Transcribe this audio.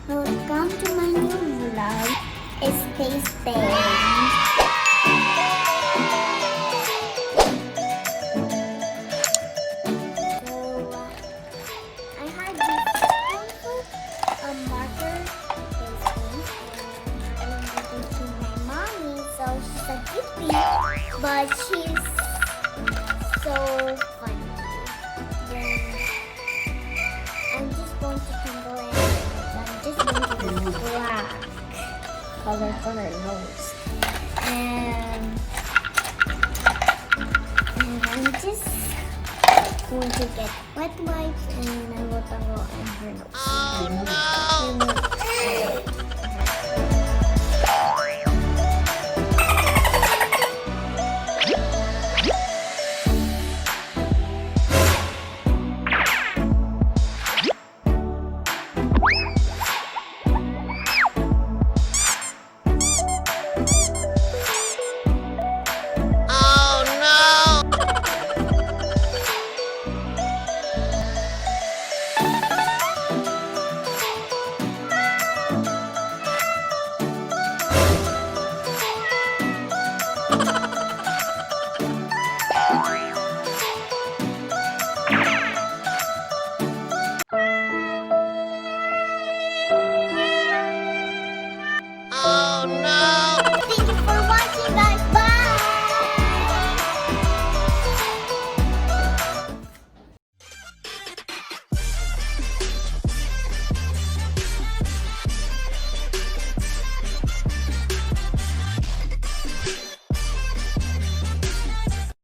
Welcome to my new vlog. It's face paint. So I had this a marker face paint, and I'm giving it to my mommy. So she's a cutie, but she's so funny. Then I'm just going to tingle it. I'm just going to use black color for her nose. And I'm just going to get wet wipes and I will tingle on her nose. Oh no!